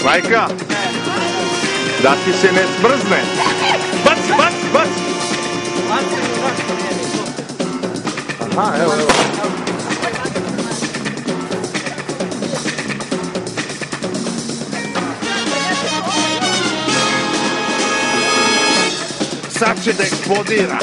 Majka, da ti se ne smrzne. Baci, baci, baci. Aha, evo, evo. Sad će da eksplodira.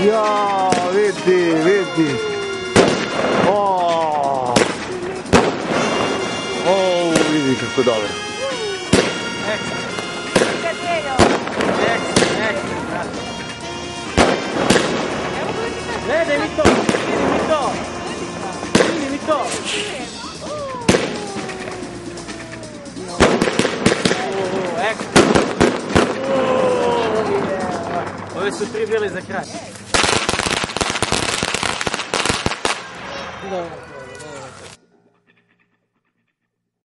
Ja, vidi, vidi. O, vidi kako dobro. Gledaj mi to, vidi mi to. Vidi mi to. Ove su 3 bile za kraj. No.